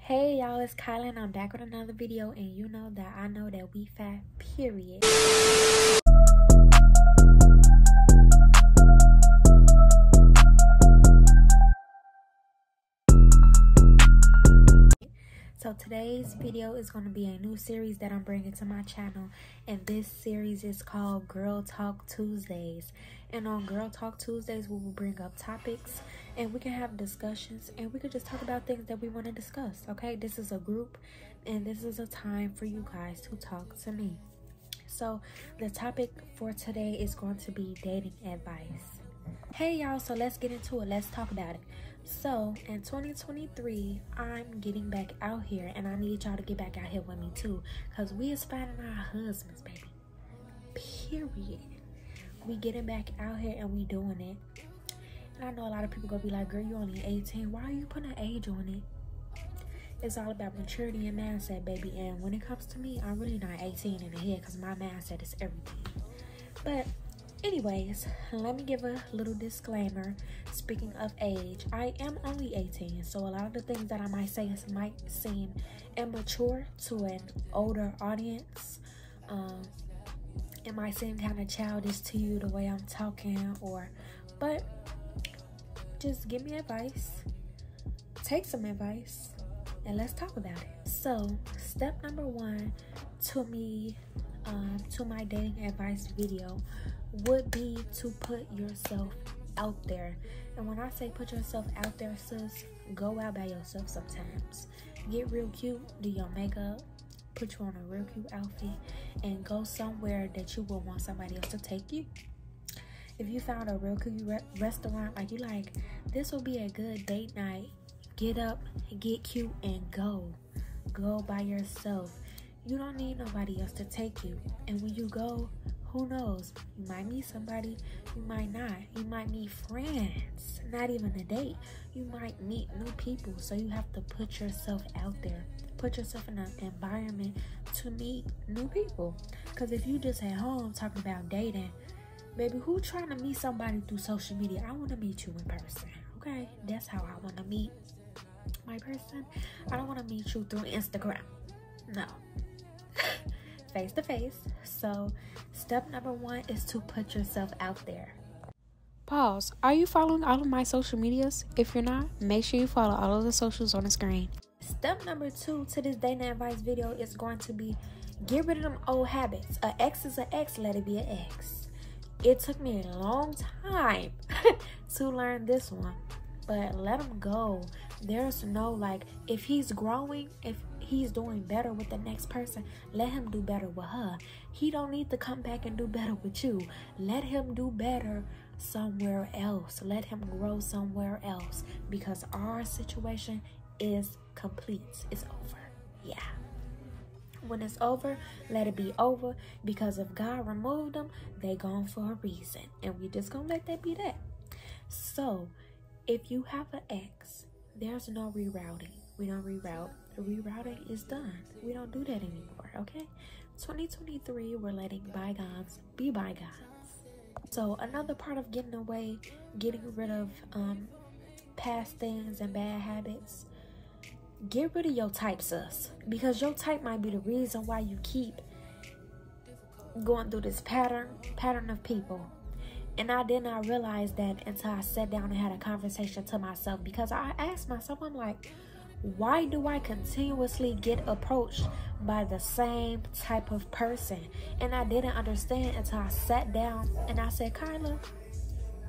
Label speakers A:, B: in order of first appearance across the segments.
A: Hey y'all, it's Kyla and I'm back with another video, and you know that I know that we fat, period. So today's video is going to be a new series that I'm bringing to my channel, and this series is called Girl Talk Tuesdays. And on Girl Talk Tuesdays, we will bring up topics and we can have discussions and we can just talk about things that we want to discuss. Okay, this is a group and this is a time for you guys to talk to me. So the topic for today is going to be dating advice. Hey y'all, so let's get into it. Let's talk about it. So in 2023, I'm getting back out here, and I need y'all to get back out here with me too, because we is finding our husbands, baby, period. We getting back out here and we doing it. And I know a lot of people gonna be like, girl, you only 18, why are you putting an age on it? It's all about maturity and mindset, baby. And when it comes to me, I'm really not 18 in the head, because my mindset is everything. But anyways, let me give a little disclaimer. Speaking of age, I am only 18, so a lot of the things that I might say might seem immature to an older audience. It might seem kind of childish to you the way I'm talking, but just give me advice, take some advice, and let's talk about it. So step number one to me, to my dating advice video, would be to put yourself out there. And when I say put yourself out there, sis, go out by yourself sometimes. Get real cute, do your makeup, put you on a real cute outfit, and go somewhere that you will want somebody else to take you. If you found a real cute restaurant, like you like, this will be a good date night, get up, get cute, and go by yourself. You don't need nobody else to take you. And when you go, who knows, you might meet somebody, you might not. You might meet friends, not even a date. You might meet new people. So you have to put yourself out there, put yourself in an environment to meet new people. Because if you just at home talking about dating, baby, who trying to meet somebody through social media? I want to meet you in person, okay? That's how I want to meet my person. I don't want to meet you through Instagram, no. Face to face. So step number one is to put yourself out there. Pause. Are you following all of my social medias? If you're not, make sure you follow all of the socials on the screen. Step number two to this dating advice video is going to be get rid of them old habits. An ex is an ex, let it be an ex. It took me a long time to learn this one, but let him go. There's no, like, if he's growing, if he's doing better with the next person, let him do better with her. He don't need to come back and do better with you. Let him do better somewhere else. Let him grow somewhere else, because our situation is complete. It's over. Yeah. When it's over, let it be over, because if God removed them, they gone for a reason, and we just gonna let that be that. So if you have an ex, there's no rerouting. We don't reroute. The rerouting is done. We don't do that anymore, okay? 2023, we're letting bygones be bygones. So another part of getting rid of past things and bad habits, get rid of your type, sis. Because your type might be the reason why you keep going through this pattern of people. And I did not realize that until I sat down and had a conversation to myself, because I asked myself, I'm like, why do I continuously get approached by the same type of person? And I didn't understand until I sat down and I said, Kyla,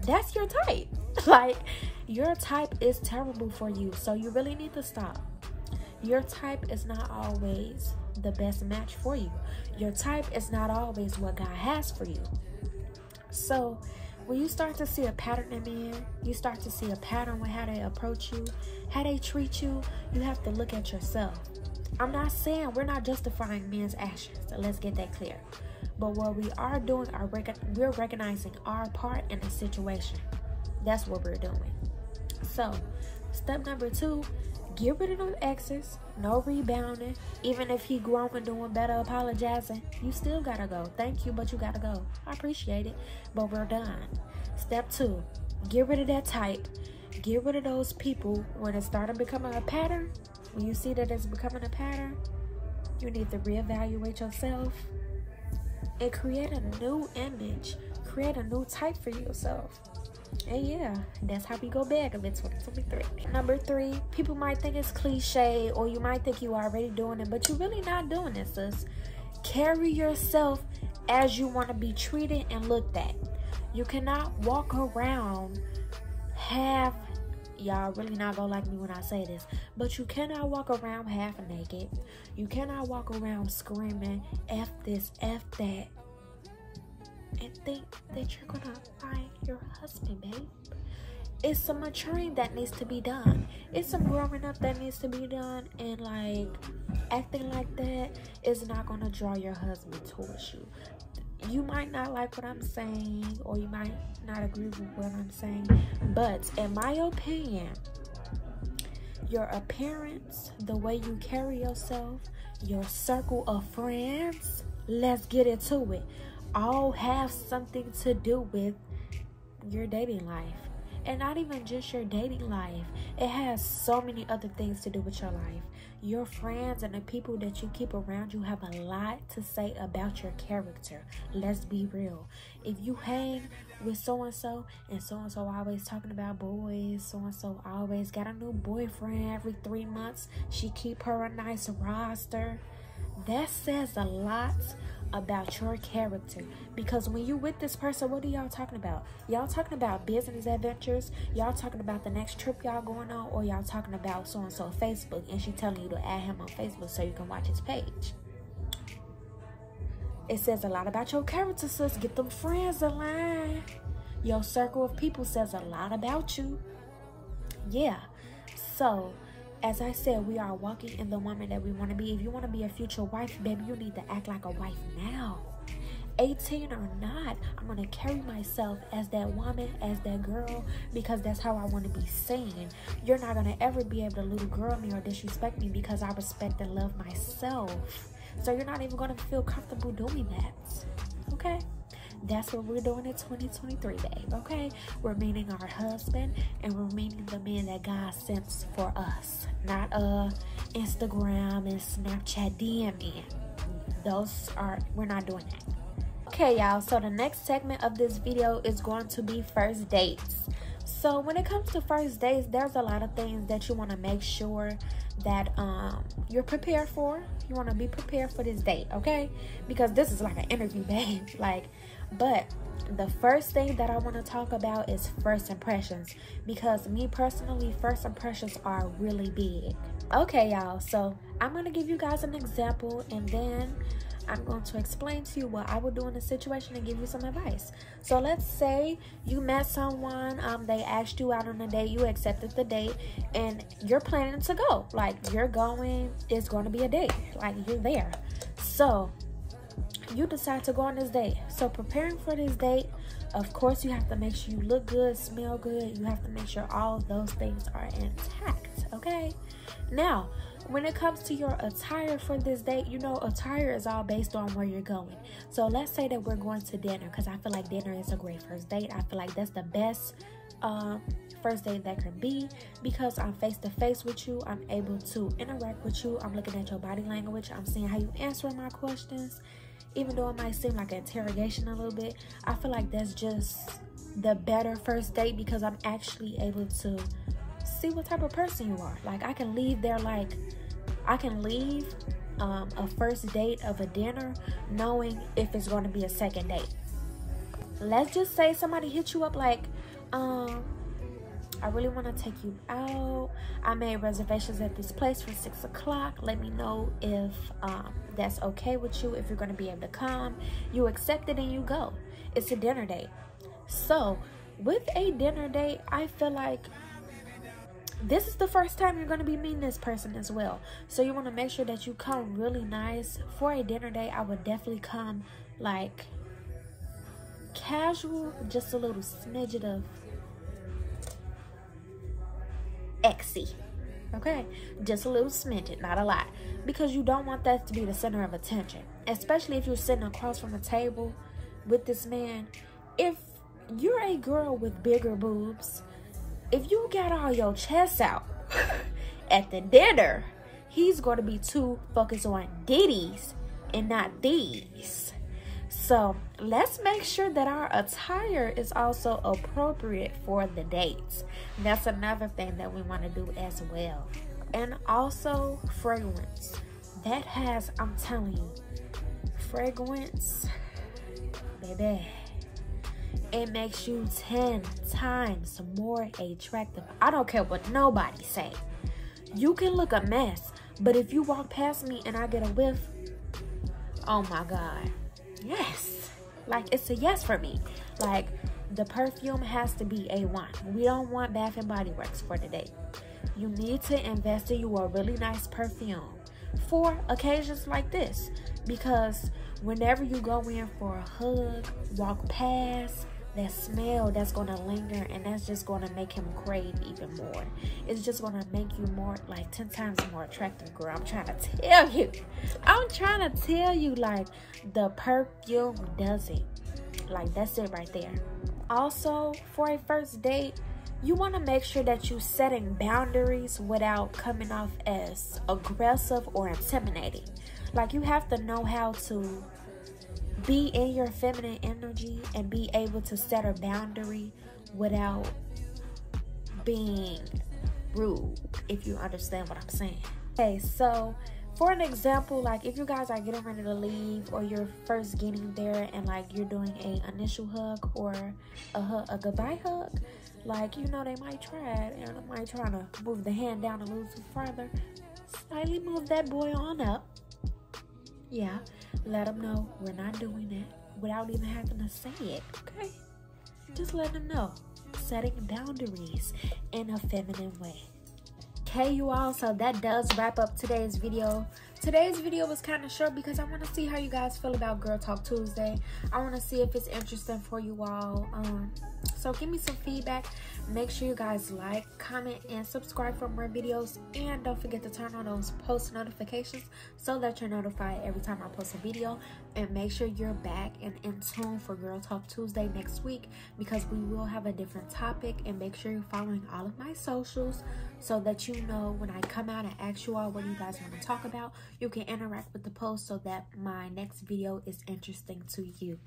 A: that's your type. Like, your type is terrible for you, so you really need to stop. Your type is not always the best match for you. Your type is not always what God has for you. So when you start to see a pattern in men, you start to see a pattern with how they approach you, how they treat you, you have to look at yourself. I'm not saying we're not justifying men's actions, so let's get that clear. But what we are doing, we're recognizing our part in the situation. That's what we're doing. So step number two, get rid of those exes. No rebounding. Even if he growing, doing better, apologizing, you still gotta go. Thank you, but you gotta go. I appreciate it, but we're done. Step two, get rid of that type. Get rid of those people. When it started becoming a pattern, when you see that it's becoming a pattern, you need to reevaluate yourself and create a new image, create a new type for yourself. And yeah, that's how we go back in 2023. Number 3, people might think it's cliche, or you might think you already doing it, but you're really not doing it, sis. Carry yourself as you want to be treated and looked at. You cannot walk around half, y'all really not gonna like me when I say this, but you cannot walk around half naked. You cannot walk around screaming F this, F that, and think that you're gonna find your husband, babe. It's some maturing that needs to be done. It's some growing up that needs to be done, and like acting like that is not gonna draw your husband towards you. You might not like what I'm saying, or you might not agree with what I'm saying, but in my opinion, your appearance, the way you carry yourself, your circle of friends, let's get into it, all have something to do with your dating life. And not even just your dating life, it has so many other things to do with your life. Your friends and the people that you keep around you have a lot to say about your character. Let's be real. If you hang with so-and-so, and so-and-so always talking about boys, so-and-so always got a new boyfriend every 3 months, she keep her a nice roster, that says a lot about your character. Because when you with this person, what are y'all talking about? Y'all talking about business adventures? Y'all talking about the next trip y'all going on? Or y'all talking about so-and-so Facebook and she telling you to add him on Facebook so you can watch his page? It says a lot about your character, sis. Get them friends aligned. Your circle of people says a lot about you. Yeah. So as I said, we are walking in the woman that we want to be. If you want to be a future wife, baby, you need to act like a wife now. 18 or not, I'm going to carry myself as that woman, as that girl, because that's how I want to be seen. You're not going to ever be able to little girl me or disrespect me because I respect and love myself. So you're not even going to feel comfortable doing that. Okay? That's what we're doing in 2023, babe, okay? We're meeting our husband, and we're meeting the man that God sends for us. Not Instagram and Snapchat DMing. We're not doing that. Okay, y'all, so the next segment of this video is going to be first dates. So when it comes to first dates, there's a lot of things that you want to make sure that you're prepared for. You want to be prepared for this date, okay? Because this is like an interview, babe. But the first thing that I want to talk about is first impressions, because me personally, first impressions are really big. Okay, y'all, so I'm going to give you guys an example, and then I'm going to explain to you what I would do in this situation and give you some advice. So let's say you met someone, they asked you out on a date, you accepted the date, and you're planning to go. Like, you're going, it's going to be a date. Like, you're there. So you decide to go on this date. So preparing for this date, of course, you have to make sure you look good, smell good. You have to make sure all of those things are intact, okay? Now, when it comes to your attire for this date, you know, attire is all based on where you're going. So let's say that we're going to dinner, because I feel like dinner is a great first date. I feel like that's the best first date that can be, because I'm face to face with you. I'm able to interact with you. I'm looking at your body language. I'm seeing how you answer my questions. Even though it might seem like an interrogation a little bit, I feel like that's just the better first date, because I'm actually able to see what type of person you are. Like, I can leave there, like, I can leave a first date of a dinner knowing if it's going to be a second date. Let's just say somebody hit you up like, I really want to take you out. I made reservations at this place for 6 o'clock. Let me know if that's okay with you, if you're going to be able to come. You accept it and you go. It's a dinner date. So with a dinner date, I feel like this is the first time you're going to be meeting this person as well. So you want to make sure that you come really nice. For a dinner date, I would definitely come like casual, just a little smidget of exy, okay? Just a little smidget, not a lot, because you don't want that to be the center of attention, especially if you're sitting across from a table with this man. If you're a girl with bigger boobs, if you got all your chest out at the dinner, he's going to be too focused on ditties and not these. So let's make sure that our attire is also appropriate for the dates. That's another thing that we want to do as well. And also fragrance. That has, I'm telling you, fragrance, baby, it makes you 10 times more attractive. I don't care what nobody say. You can look a mess, but if you walk past me and I get a whiff, oh my God, yes. Like, it's a yes for me. Like, the perfume has to be A1. We don't want Bath and Body Works for the date. You need to invest in you a really nice perfume for occasions like this, because whenever you go in for a hug, walk past, that smell, that's going to linger, and that's just going to make him crave even more. It's just going to make you more, like 10 times more attractive, girl. I'm trying to tell you. Like, the perfume does it. Like, that's it right there. Also, for a first date, you want to make sure that you're setting boundaries without coming off as aggressive or intimidating. Like, you have to know how to be in your feminine energy and be able to set a boundary without being rude, if you understand what I'm saying. Okay, so for an example, like if you guys are getting ready to leave, or you're first getting there and like you're doing a initial hug or a goodbye hug, like, you know, they might try it and they might try to move the hand down a little further. Slightly move that boy on up. Yeah, let them know we're not doing that without even having to say it, okay? Just let them know. Setting boundaries in a feminine way. Okay, you all, so that does wrap up today's video. Today's video was kind of short because I want to see how you guys feel about Girl Talk Tuesday. I want to see if it's interesting for you all. So give me some feedback. Make sure you guys like, comment, and subscribe for more videos. And don't forget to turn on those post notifications so that you're notified every time I post a video. And make sure you're back and in tune for Girl Talk Tuesday next week, because we will have a different topic. And make sure you're following all of my socials so that you know when I come out and ask you all what you guys want to talk about, you can interact with the post so that my next video is interesting to you.